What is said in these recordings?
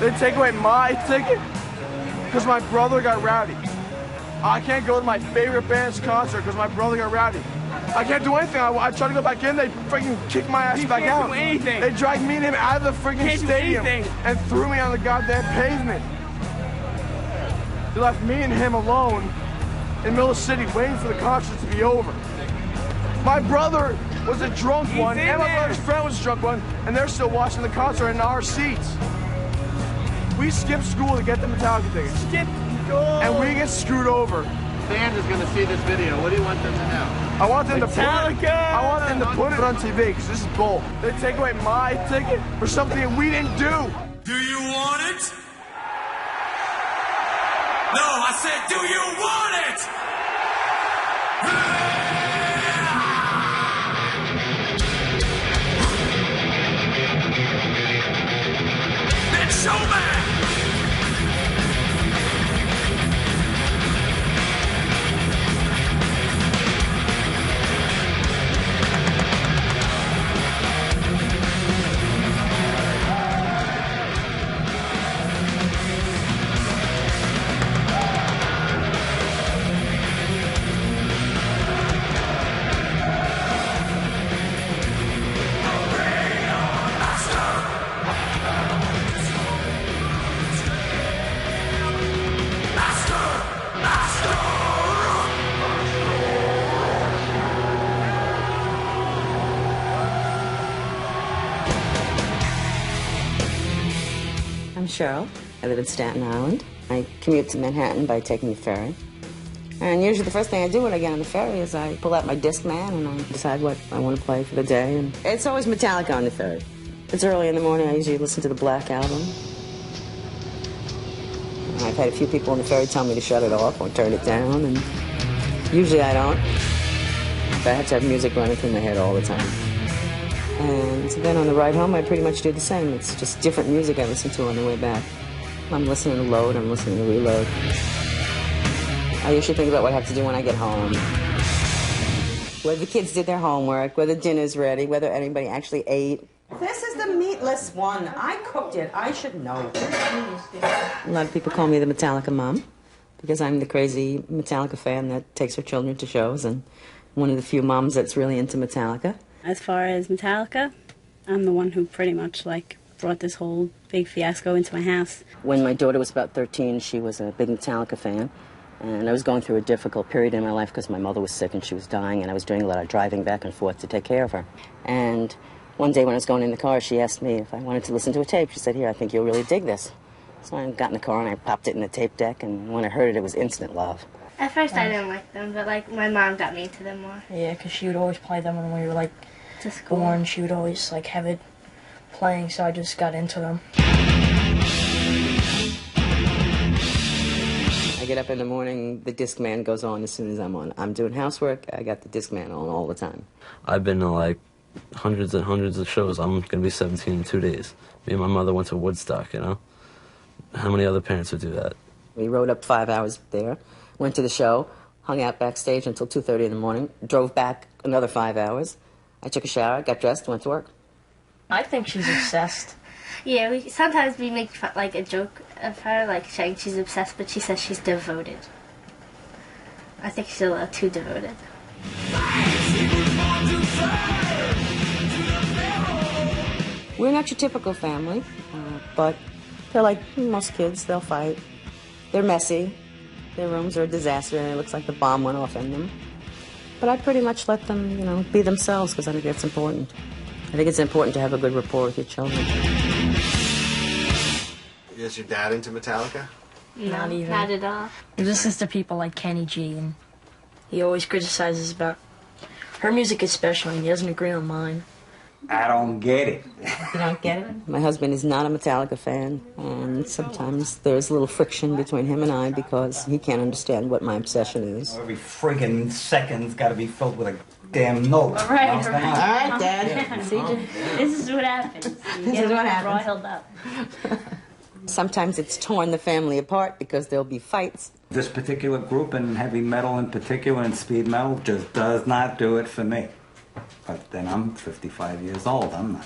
They take away my ticket because my brother got rowdy. I can't go to my favorite band's concert because my brother got rowdy. I can't do anything. I tried to go back in, they freaking kicked my ass back out. Do anything. They dragged me and him out of the freaking stadium and threw me on the goddamn pavement. They left me and him alone in the middle of the city waiting for the concert to be over. My brother was a drunk one, and my brother's friend was a drunk one, and they're still watching the concert in our seats. We skipped school to get the Metallica tickets. Skip school! And we get screwed over. Fans is gonna see this video. What do you want them to know? I want them to put Metallica! I want them to put it on TV because this is bull. They take away my ticket for something that we didn't do. Do you want it? No, I said, do you want it? Then show me! I'm Cheryl. I live in Staten Island. I commute to Manhattan by taking the ferry. And usually the first thing I do when I get on the ferry is I pull out my Discman and I decide what I want to play for the day. And it's always Metallica on the ferry. It's early in the morning. I usually listen to the Black Album. I've had a few people on the ferry tell me to shut it off or turn it down, and usually I don't. But I have to have music running through my head all the time. And then on the ride home, I pretty much do the same. It's just different music I listen to on the way back. I'm listening to load, I'm listening to reload. I usually think about what I have to do when I get home. Whether the kids did their homework, whether dinner's ready, whether anybody actually ate. This is the meatless one. I cooked it. I should know. A lot of people call me the Metallica mom because I'm the crazy Metallica fan that takes her children to shows and one of the few moms that's really into Metallica. As far as Metallica, I'm the one who pretty much, brought this whole big fiasco into my house. When my daughter was about 13, she was a big Metallica fan, and I was going through a difficult period in my life because my mother was sick and she was dying, and I was doing a lot of driving back and forth to take care of her. And one day when I was going in the car, she asked me if I wanted to listen to a tape. She said, "Here, I think you'll really dig this." So I got in the car and I popped it in the tape deck, and when I heard it, it was instant love. At first I didn't like them, but my mom got me into them more. Yeah, because she would always play them when we were born. She would always have it playing, so I just got into them. I get up in the morning, the Discman goes on as soon as I'm on. I'm doing housework, I got the Discman on all the time. I've been to hundreds and hundreds of shows. I'm going to be 17 in 2 days. Me and my mother went to Woodstock, you know? How many other parents would do that? We rode up 5 hours there, went to the show, hung out backstage until 2:30 in the morning, drove back another 5 hours. I took a shower, got dressed, went to work. I think she's obsessed. Yeah, sometimes we make a joke of her, saying she's obsessed, but she says she's devoted. I think she's a little too devoted. We're not your typical family, but they're like most kids. They'll fight. They're messy. Their rooms are a disaster, and it looks like the bomb went off in them. But I pretty much let them, be themselves because I think that's important. I think it's important to have a good rapport with your children. Is your dad into Metallica? No, Not even. Not at all. He listens to people like Kenny G, and he always criticizes about her music especially, and he doesn't agree on mine. I don't get it. You don't get it? My husband is not a Metallica fan, and sometimes there's a little friction between him and I because he can't understand what my obsession is. Every friggin' second's got to be filled with a damn note. All right, All right, Dad. See, this is what happens. This is what happens. Riled up. Sometimes it's torn the family apart because there'll be fights. This particular group, and heavy metal in particular, and speed metal, just does not do it for me. But then I'm 55 years old. I'm not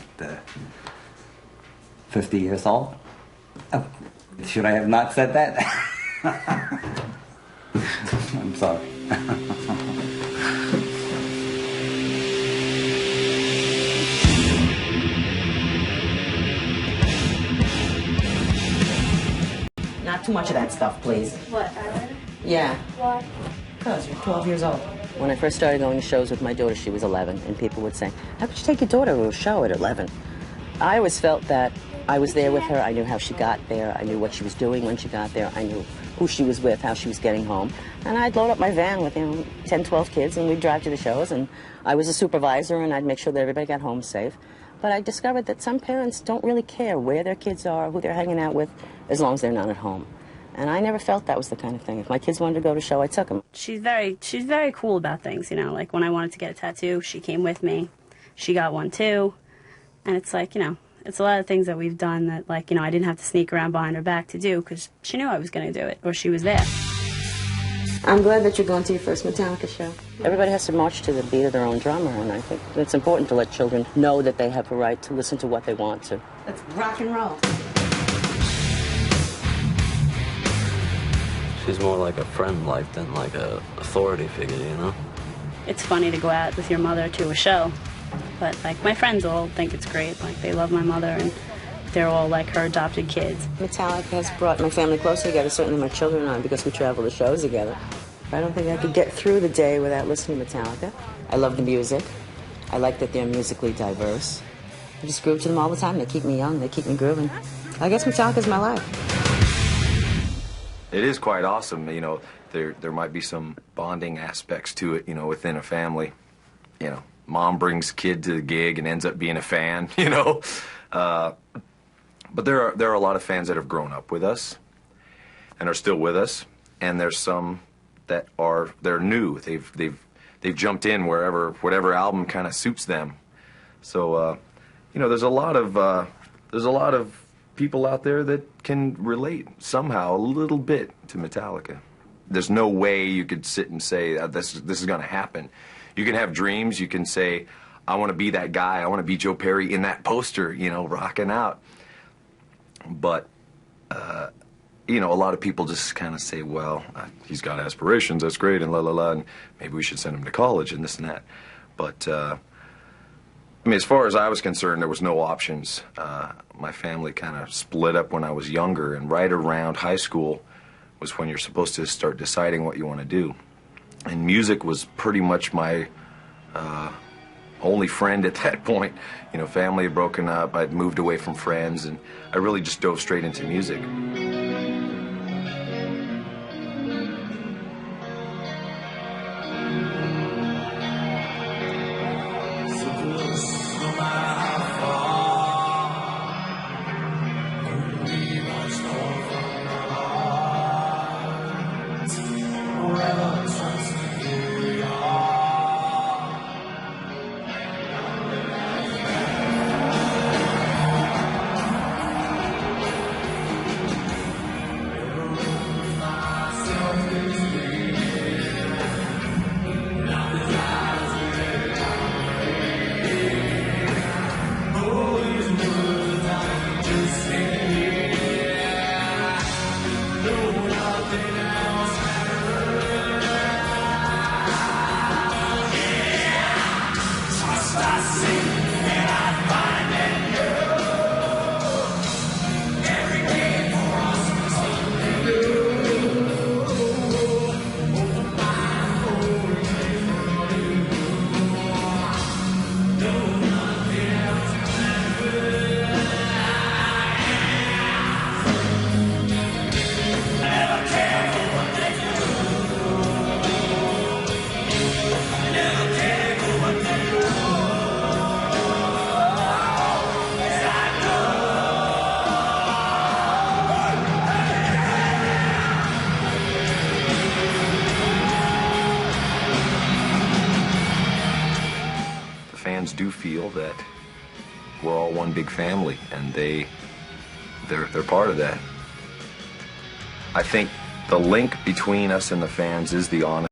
50 years old. Should I have not said that? I'm sorry. Not too much of that stuff, please. What, eyeliner? Yeah, Why? because you're 12 years old. When I first started going to shows with my daughter, she was 11, and people would say, how could you take your daughter to a show at 11? I always felt that I was there with her. I knew how she got there. I knew what she was doing when she got there. I knew who she was with, how she was getting home. And I'd load up my van with, 10, 12 kids, and we'd drive to the shows, and I was a supervisor, and I'd make sure that everybody got home safe. But I discovered that some parents don't really care where their kids are, who they're hanging out with, as long as they're not at home. And I never felt that was the kind of thing. If my kids wanted to go to a show, I took them. She's very cool about things, like when I wanted to get a tattoo, she came with me. She got one too. And it's like, it's a lot of things that we've done that, like, I didn't have to sneak around behind her back to do because she knew I was going to do it, or she was there. I'm glad that you're going to your first Metallica show. Everybody has to march to the beat of their own drummer, and I think it's important to let children know that they have a right to listen to what they want to. Let's rock and roll. She's more like a friend, than like a authority figure, It's funny to go out with your mother to a show, but, like, my friends all think it's great. Like, they love my mother, and they're all, like, her adopted kids. Metallica has brought my family closer together, certainly my children and I, because we travel to shows together. I don't think I could get through the day without listening to Metallica. I love the music. I like that they're musically diverse. I just groove to them all the time. They keep me young. They keep me grooving. I guess Metallica's my life. It is quite awesome, there might be some bonding aspects to it, within a family. Mom brings kid to the gig and ends up being a fan, But there are a lot of fans that have grown up with us and are still with us, and there's some that they're new. They've jumped in whatever album kind of suits them. So there's a lot of people out there that can relate somehow a little bit to Metallica. There's no way you could sit and say this is going to happen. You can have dreams. You can say, I want to be that guy. I want to be Joe Perry in that poster, rocking out. But, a lot of people just kind of say, well, he's got aspirations. That's great, and la la la, and maybe we should send him to college and this and that. But, as far as I was concerned, there was no options. My family kind of split up when I was younger, and right around high school was when you're supposed to start deciding what you want to do. And music was pretty much my only friend at that point. Family had broken up, I'd moved away from friends, and I really just dove straight into music. Fans do feel that we're all one big family, and they're part of that. I think the link between us and the fans is the honest